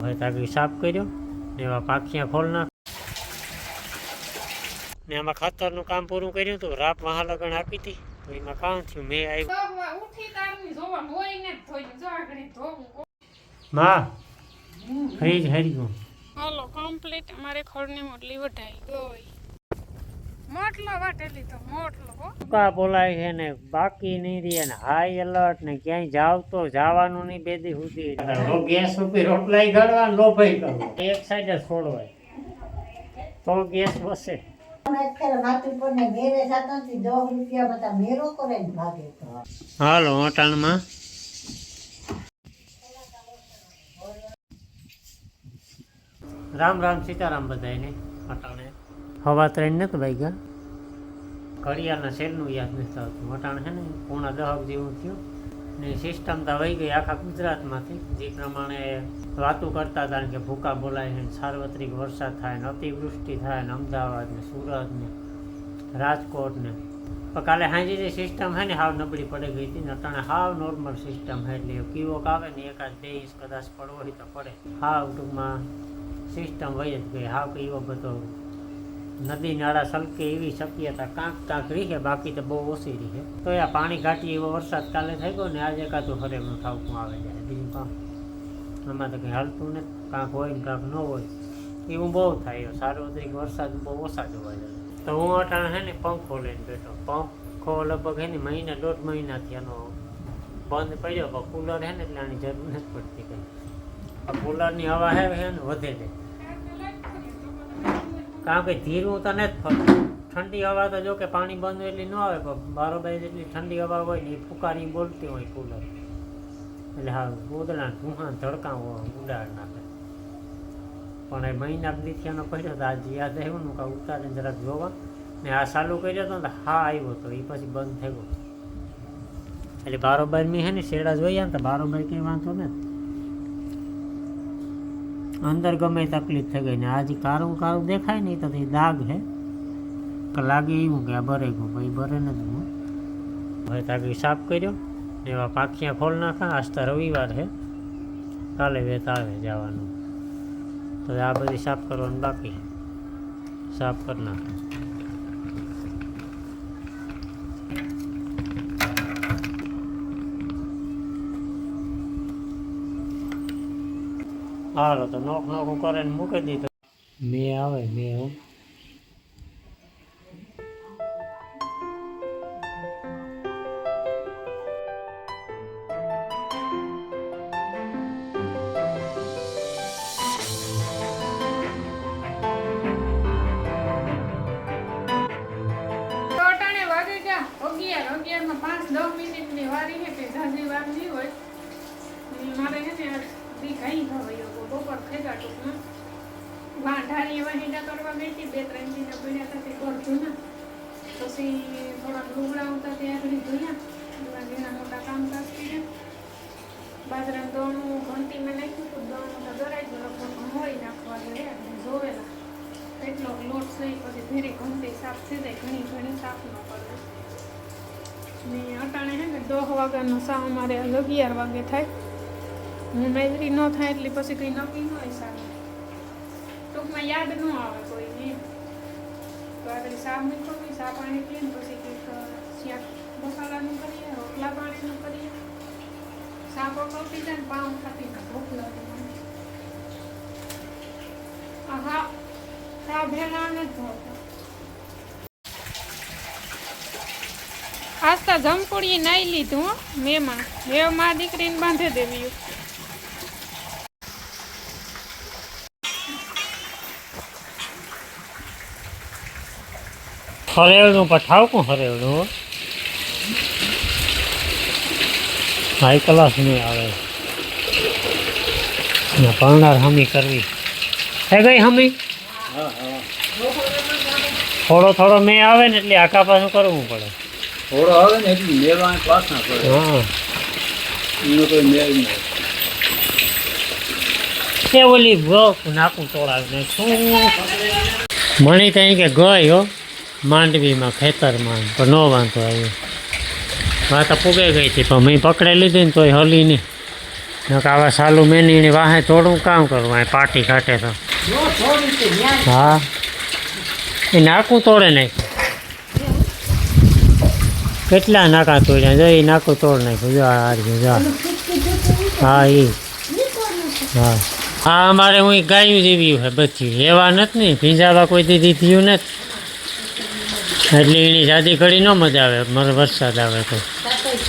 હવે તાકી સાફ કર્યો ને એવા પાખિયા ખોલ નાખ ને આમાં ખાતરનું કામ પૂરું કર્યું હતું. રાપ મહાલગન આપી હતી તો એમાં કામ થયું. મેં આવ્યું હરી ગયું. હાલો કમ્પ્લીટ અમારે ખોળની મોટલી વઢાઈ ગઈ. મોટલો વાટેલી તો મોટલો કા બોલાય છે ને બાકી નહીં રહે ને હાઈ એલર્ટ ને ક્યાંય જાવ તો જવાનું નહીં બેદી સુધી. ગેસ ઉપર રોટલા ગળવા લોભાઈ કરવો એક સાઈડ જ છોડવાય તો ગેસ બસે. હાલો હોટલમાં રામ રામ સીતારામ બધાને. અટાણે હવા ત્રણ નથી ભાઈ ગયા ઘડિયાળના સેલનું યાદ નથી આવતું. અટાણે છે ને 9:30 જેવું થયું ને સિસ્ટમ તો વહી ગઈ આખા ગુજરાતમાંથી. જે પ્રમાણે વાતું કરતા હતા કે ભૂકા બોલાય છે, સાર્વત્રિક વરસાદ થાય ને અતિવૃષ્ટિ થાય ને અમદાવાદ ને સુરત ને રાજકોટ ને. પણ કાલે સાંજે જે સિસ્ટમ છે ને હાવ નબળી પડી ગઈ હતી ને અટાણે હાવ નોર્મલ સિસ્ટમ છે. એટલે કીવોક આવે ને 1-2 ઇંચ કદાચ પડવો હોય તો પડે. હાવ ટૂંકમાં સિસ્ટમ વહી જ ગઈ. હાવ એવો બધો નદી નાળા સલકે એવી શક્યતા કાંક રીહે, બાકી તો બહુ ઓછી રીહે. તો આ પાણી ઘાટી એવો વરસાદ કાલે થઈ ગયો ને આજે એકાદું હરેમનું ઠાવકું આવે જાય. બીજું કામ આમાં તો કંઈ હાલતું નથી. કાંક હોય ને કાંક ન હોય એવું બહુ થાય. સાર્વત્રિક વરસાદ બહુ ઓછા જોવા જાય. તો હું અટાણે છે ને પંખો લઈને બેઠો. પંખો લગભગ છે ને 1.5 મહિનાથી એનો બંધ પડ્યો. પણ કુલર છે ને એટલે આની જરૂર નથી પડતી કંઈ. કુલરની હવા છે ને વધે છે. કારણ કે ધીરું તો નથી ફરતું. ઠંડી હવા તો જો કે પાણી બંધ એટલી ન આવે પણ બારોબાર જેટલી ઠંડી હવા હોય ને એ ફુકારી બોલતી હોય કુલર. એટલે હા ગોદડા ધુહાં ધડકા ઉડાડ નાખે. પણ એ મહિના દીથિયાનો પડ્યો તો આજે યાદ આવ્યું ને કાં ઉતારીને જરાક જોવા ને આ ચાલુ કર્યો હતો ને હા આવ્યો હતો એ પછી બંધ થઈ ગયો. એટલે બારોબાર મેં છે ને શેડા જોયા ને તો બારોબાર કંઈ વાંધો નથી. અંદર ગમે તકલીફ થઈ ગઈ ને આજે કારું દેખાય ને તો દાગ છે કે લાગે એવું કે આ ભરે ગયું ભાઈ ભરે નથી. હવે તાકી સાફ કર્યો ને એવા પાખિયા ખોલ નાખા. આજ તો રવિવાર છે, કાલે વેત આવે જવાનું. તો આ બધી સાફ કરવાનું બાકી સાફ કરી નાખે. હાલો તો નોખું કરે ને મૂકી દીધું. મેં આવે મેં માં 5-10 મિનિટની વારી છે કે ઝાઝી વાર નહીં હોય. મારે છે ને દી ઘણી ખવાયો બપોર ખેગા ટૂંકમાં વાંઢારી વાહિંડા કરવા ગઈ હતી. 2-3 દિન પડ્યા હતા તે કરતું ને પછી થોડાક લુગડા આવતા ત્યાં આગળ ધોયા. ઘણા મોટા કામ કરતી બાજરાનું દોણું ઘંટીમાં નાખ્યું હતું. દોણું તો દરાઈ ગયો પણ હોય નાખવા જોઈએ જોવેલા એટલો લોટ સહી પછી ધીરે ઘંટી સાફ થઈ જાય. ઘણી સાફ ન કરે ને અટાણે છે ને 10 વાગ્યાનો સા અમારે 11 વાગે થાય. હું મેજરી ન થાય એટલે પછી કંઈ નક્કી ન હોય સારું. ટૂંકમાં યાદ ન આવે કોઈને. તો આગળ સા મૂકવી, સા પાણી પીએ ને પછી કંઈક શાક મસાલાનું કરીએ, રોટલા પાણીનું કરીએ. સા પકવતી જાય ને પાઉં ખાતી ના ભૂખ લાગે. હા સા ભેલા નથી ભાવતા. આસ્તા જમપુડી નાઈ લીધું મેમાં. હવે મારી દીકરીને બાંધી દેવી. હરેવડું પઠાવકું હરેવડું હાઈ ક્લાસ નહીં આવે. ભણનાર હમી કરવી થઈ ગઈ હમી. થોડો મેં આવે ને એટલે આખા પાછું કરવું પડે. થોડો આવે ને એટલી મેળવાની પાસ ના પડે. હા એનો કોઈ મેળ નહીં. એ ઓલી નાકું તોડાવીને શું મણી ત્યાં કે ગયો માંડવીમાં ખેતરમાં પણ ન વાંધો આવ્યો. વાત પૂગે ગઈ હતી પણ મેં પકડાઈ લીધી ને તોય હલી નહીં. આવા સાલું મેની વાહે થોડું કામ કરવું આ પાટી કાઢે તો હા એ નાકું તોડે નાખ્યું કેટલા નાકા તોડ્યા જો એ નાકું તોડ નાખ્યું જો આ રહ્યું જો હા એ હા હા અમારે હું ગાયું જેવી છે બધી એવા નથી ને ભીંજાવા કોઈ દીધી થયું નથી એટલે એની જાદી ઘડી ન મજા આવે મારે વરસાદ આવે તો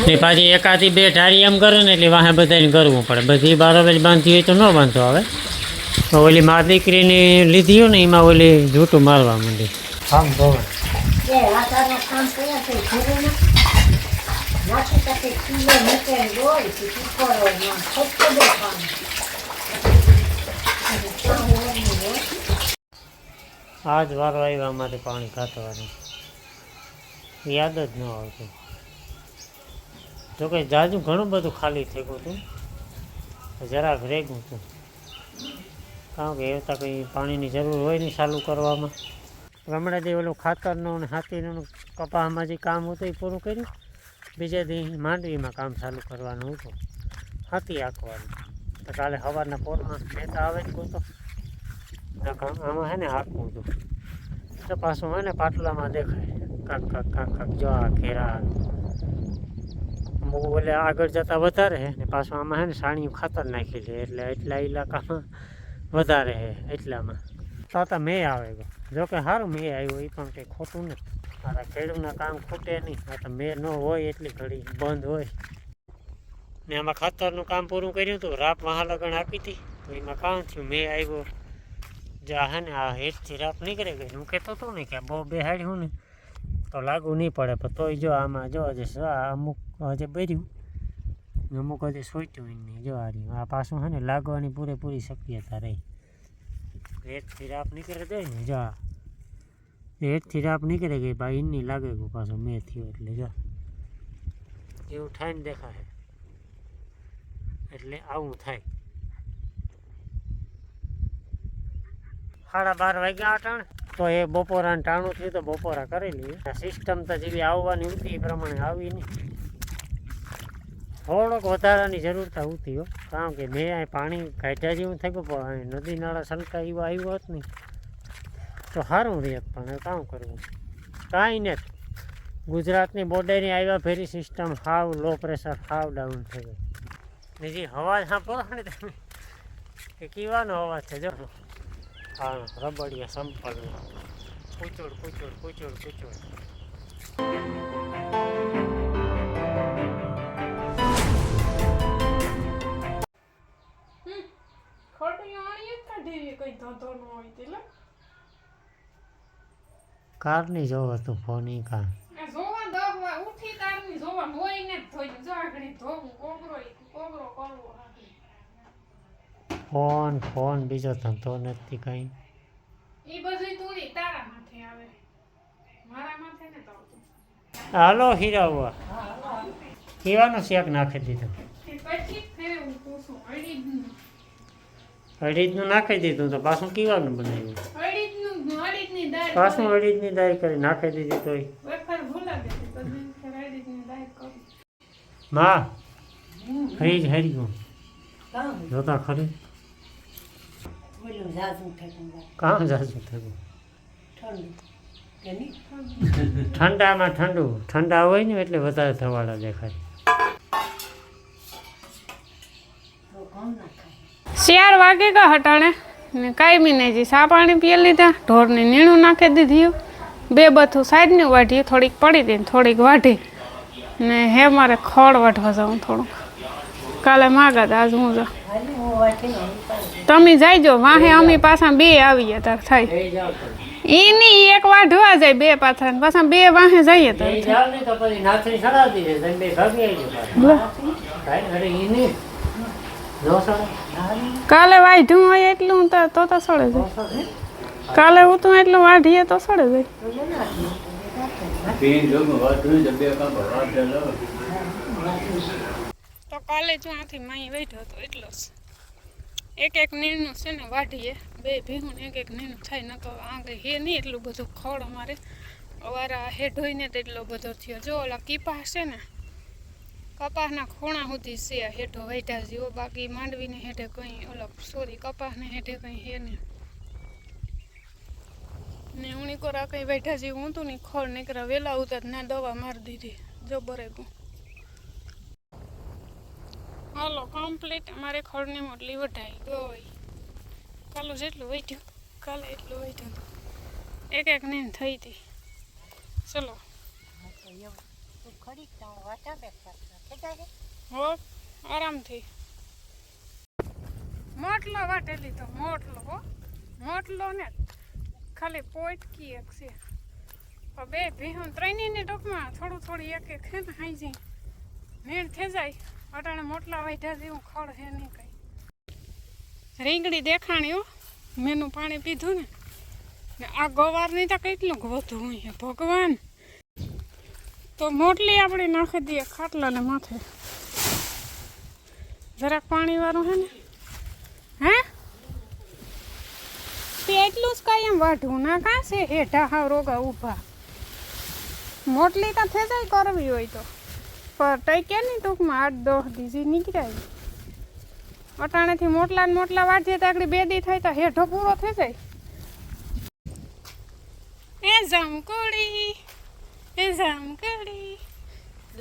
ને પાછી એકાદી બે ઢારી એમ કરે ને એટલે વાહે બધાને કરવું પડે બધી બારોબારી બાંધી હોય તો ન બાંધો આવે તો ઓલી મા દીકરીની લીધી હોય ને એમાં ઓલી જૂઠું મારવા માંડી આમ જોવે આજ વારો આવ્યા અમારે પાણી કાઢવાનું યાદ જ ન આવતું જોકે જાજુ ઘણું બધું ખાલી થઈ ગયું હતું જરાક રેગું હતું કારણ કે એવતા કંઈ પાણીની જરૂર હોય નહીં ચાલુ કરવામાં હમણાં જે ઓલું ખાતરનું અને હાથીનું કપાસમાં જે કામ હતું એ પૂરું કર્યું બીજા દી માંડવીમાં કામ ચાલુ કરવાનું હતું હાથી હાંકવાનું તો કાલે સવારના પોરમાં મહેતા આવે જ તો આમાં હે ને હાંકવું હતું તો પાછું હોય ને પાટલામાં દેખાય કાંક કાંક કાંક કાંક જો આ ઘેરા અમુક બોલે આગળ જતાં વધારે છે ને પાછું આમાં હે ને સાણિયું ખાતર નાખી લે એટલે એટલા ઇલાકામાં વધારે છે એટલામાં તો મેં આવે ગયો જોકે સારું મેં આવ્યું એ પણ કંઈ ખોટું નથી મારા ખેડૂતના કામ ખૂટે નહીં આ તો મેં ન હોય એટલી ઘડી બંધ હોય ને આમાં ખાતરનું કામ પૂરું કર્યું હતું રાપ મહાલગણ આપી હતી તો એમાં કામ થયું મેં આવ્યો જા હે ને આ હેઠથી રાપ નીકળી ગઈ હું કહેતો હતો ને કે બહુ બેહાડ્યું ને તો લાગુ નહીં પડે પણ તોય જો આમાં જો હજી અમુક હજી બર્યું અમુક હજી સોચ્યું નહીં જો આ રહ્યું આ પાછું છે ને લાગવાની પૂરેપૂરી શક્યતા રહી હેઠથી રાપ નીકળી જાય ને જો હેઠથી રાપ નીકળી ગઈ ભાઈ એની લાગે ગયું પાછું મેં થયું એટલે જો એવું થાય ને દેખાય એટલે આવું થાય 12:30 વાગ્યા અટાણ તો એ બપોરાને ટાણું થયું તો બપોરા કરી લઈએ સિસ્ટમ તો જેવી આવવાની હતી એ પ્રમાણે આવી નહીં થોડોક વધારાની જરૂર તો હતી હો કારણ કે મેં અહીં પાણી કાઢ્યા જેવું થઈ ગયું પણ નદી નાળા સલકા એવો આવ્યો હોત નહીં તો સારું રહે પણ કામ કરવું કાંઈ નથી ગુજરાતની બોર્ડરની આવ્યા ફેરી સિસ્ટમ હાવ લો પ્રેશર હાવ ડાઉન થઈ ગઈ ને જે અવાજ સાંભળો ને તમે કે કીવાનો અવાજ છે જો હા રબડિયા સંપલ કૂચોડ કૂચોડ કૂચોડ કૂચોડ કારની જોવો તું ફોન ઈ કાર ફોન ફોન બીજો ધંધો નથી કઈ હાલો હીરાવા કેવાનું શેક નાખી દીધું અડીદનું નાખી દીધું તો પાછું કીવાનું બનાવ્યું પાછું અડીદની દાળ કરી નાખી દીધી તોય માં હરી જ હરી ગયું જોતા ખરી કામ જાજુ થયું ઠંડામાં ઠંડુ ઠંડા હોય ને એટલે વધારે થવાડા દેખાય 4 વાગે કા હટાણે ને કાંઈ નહીં જી સા પાણી પી લીધા ઢોરને નીણું નાખી દીધી બે બથું સાઈડની વાઢી થોડીક પડી હતી થોડીક વાઢી ને હે મારે ખોળ વાઢવા જાઉં થોડુંક કાલે માગા આજ હું જા તમે જાયજો વાહે અમે પાછા બે આવીએ તાર થાય એની એક વાઢવા જાય બે પાથરા ને પાછા બે વાહે જઈએ તો કાલે વાઢ્યું હોય એટલું તો સડે જાય કાલે હું તો એટલું વાઢીએ તો સડે જાય તો કાલે જો આથી માઈ બેઠો હતો એટલો જ એક નીણનું છે ને વાઢીએ બે ભીહું એક નીણું થાય ન તો આગળ હે નહીં એટલું બધું ખોળ અમારે અવારા હેઠ હોય ને તો એટલો બધો થયો જો ઓલા કીપા છે ને કપાસના ખૂણા સુધી છે હેઠો વૈઠા જેવો, બાકી માંડવીને હેઠે કંઈ કપાસને હેઠે કંઈ હે નહીં. ને ઉણીકોરા કંઈ વૈઠા જેવું ઊંધું નહીં, ખોળ નીકળ્યા વેલા ઉતર ના દવા મારી દીધી જબરે ગયું. હાલો કમ્પ્લીટ અમારે ખોળની મોટલી વઢાઈ ગઈ. કાલે જેટલું વૈઠ્યું કાલે એટલું વૈઠ્યું એક એક નીંદ થઈ હતી. ચલો હો આરામથી મોટલો વાટેલી તો મોટલો હો મોટલો ને ખાલી પોટકી એક છે બે ભીહું ત્રણેયની ટોકમાં થોડી એક એક છે ને હાઈ જાય નીણ થઈ જાય. અટાણે મોટલા વાઢ્યા જેવું ખડ છે નહીં કંઈ. રીંગણી દેખાણી હો મેનું પાણી પીધું ને આ ગવારની તો કેટલું વધુ હોય ભગવાન. તો મોટલી આપણે નાખી દઈએ ખાટલાને માથે. જરાક પાણીવાળું છે ને હે એટલું જ કાંઈ એમ વાઢવું ના કાં છે હેઠા હાવ રોગા ઊભા. મોટલી તો થઈ જાય કરવી હોય તો પર ટૈક્યા નહીં ટૂંકમાં 8-10 દીજી નીકળાય. અટાણેથી મોટલા ને મોટલા વાઢીએ તો આગળ 2 દી થાય તો હેઠો પૂરો થઈ જાય. એ જામકડી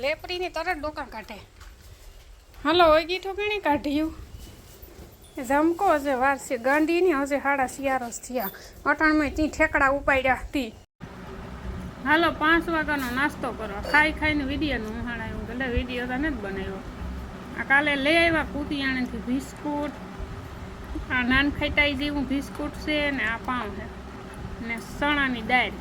લેપરીની તરત ડોકા કાઢે. હાલો હોય ગીઠું કેણી કાઢ્યું જમકો હશે વાર છે ગાંધીની હશે 6:30 થયા. અટાણમાં તી ઠેકડા ઉપાડ્યા હતી. હાલો 5 વાગ્યાનો નાસ્તો કરવા ખાઈને વિડીયોનું ઉહાણાયું એટલે વિડીયો તો નથી બનાવ્યો. આ કાલે લઈ આવ્યા કુતિયાણીથી બિસ્કુટ, આ નાન ખાઈટાઈ જેવું બિસ્કુટ છે ને આ પાઉં છે ને ચણાની દાળ.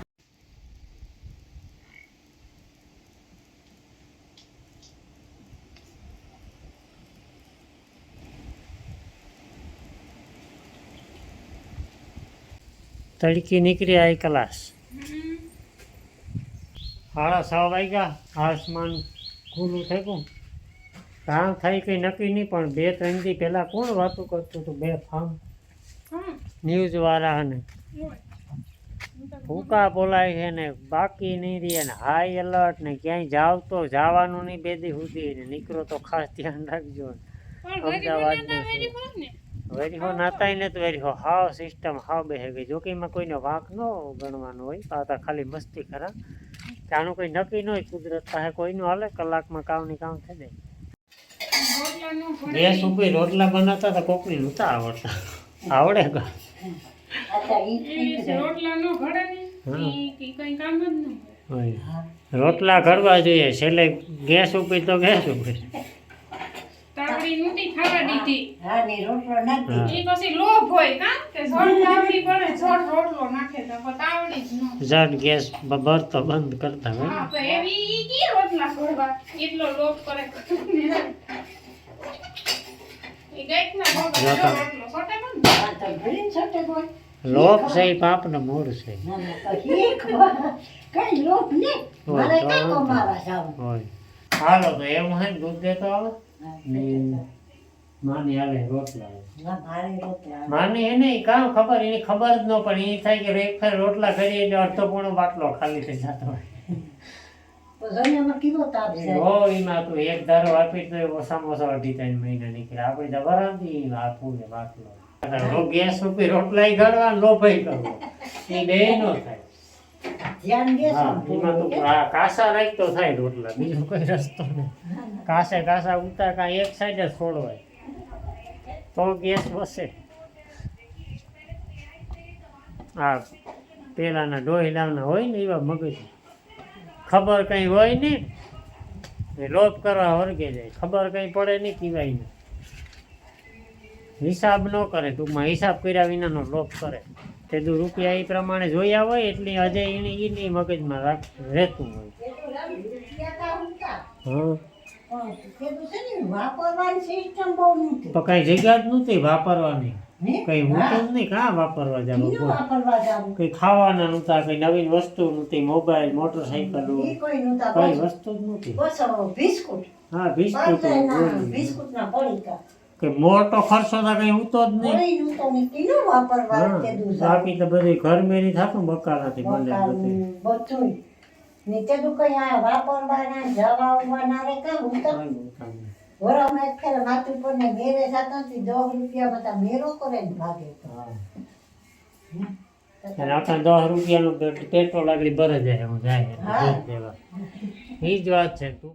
તડકી નીકળી આવી ક્લાસ 6:30 વાગ્યા. આસમાન ખુલ્લું થઈ ગયું. કામ થાય કંઈ નક્કી નહીં પણ 2-3 દી પહેલાં કોણ વાતું કરતું હતું બે ફાર્મ ન્યૂઝવાળા ને ભૂકા બોલાય છે ને બાકી નહીં રહે ને હાઈ એલર્ટ ને ક્યાંય જાવ તો જવાનું નહીં 2 દી સુધી ને નીકળો તો ખાસ ધ્યાન રાખજો. અમદાવાદનું વેરીહો નાતાય ને તો વેરીહો હાવ સિસ્ટમ હાવ બેસે ગઈ. જોકે એમાં કોઈનો વાંક ન ગણવાનો હોય પાછા ખાલી મસ્તી ખરા કે આનું કોઈ નક્કી ન હોય. કુદરત પાસે કોઈનું હાલે કલાકમાં કામની કામ થઈ જાય. ગેસ ઉપર રોટલા બનાવતા હતા કોકની નહોતા આવડતા આવડે કા રોટલા કરવા જોઈએ છેલ્લે ગેસ ઉપર તો ગેસ ઉપર તાવડી નૂટી ખાવા દીધી. હા ને રોટલો નાખી. ઈ પછી લોભ હોય કા કે ઝોડ તાવડી બને ઝોડ રોટલો નાખે તો તાવડી જ નો. ઝટ ગેસ બરતો બંધ કરતા હોય. હા તો એવી ઈ કી રોટલા કરવા એટલો લોભ કરે. ઈ ગઈતના રોટલો છોટે બંધ. હા તો ભરીન છોટે બોય. લોભ છે પાપનો મૂળ છે. ના કઈ લોભ ને મારે કઈ કમાવા જાવ હોય. હાલો તો એવું હે ને દૂધ દેતો આવે માની હાલે રોટલા માની હે ને કામ ખબર એની ખબર જ ન પડે. એ થાય કે એક ફેર રોટલા કરીએ એટલે અડધો પોણો બાટલો ખાલી થઈ જતો હોય. એમાં તું એક ધારો આપી તો સમોસા 2.5-3 મહિના નીકળે. આપણે તો વરાંતી આપવું ને બાટલો ગેસ ઉપર રોટલા ગળવા લોભાઈ કરવો એ બે નો થાય. એમાં તો કાસા રાખતો થાય રોટલા બીજો કોઈ રસ્તો નહીં. કાસા ઉતાર કાંઈ એક સાઈડ જ છોડવાય તો ગેસ વસે. આ પેલાના ડોહીલાના હોય ને એવા મગજ ખબર કંઈ હોય નહીં લોભ કરવા વર્ગે જાય. ખબર કંઈ પડે નહીં પીવાય નહીં. હિસાબ ન કરે ટૂંકમાં હિસાબ કર્યા વિનાનો લોભ કરે. તે રૂપિયા એ પ્રમાણે જોયા હોય એટલે હજે એની મગજમાં રહેતું હોય. તો કઈ જગ્યા જ નહોતી વાપરવાની. કઈ હોતું જ નહીં. કાં વાપરવા જાવ કઈ ખાવાના નહોતા. કઈ નવીન વસ્તુ નહોતી. મોબાઈલ મોટરસાઇકલ કઈ વસ્તુ જ નહોતી. હા બિસ્કુટ કે મોટો ખર્ચો તો કઈ ઉતો જ નહીં. બાકી તો બધું ઘર મેરી થાતું બકાલાથી બને બધું નીચે તો કઈ આ વાપરવાના જવા આવવાના રે કાં હું તો વરામાં એક ફેર માથું પર ને મેરે સાતાથી 10 રૂપિયા બધા મેરો કરે ને ભાગે તો અને આપણે 10 રૂપિયાનું પેટ્રોલ આગળ ભરે જાય એમ જાય હા. દેવા એ જ વાત છે તું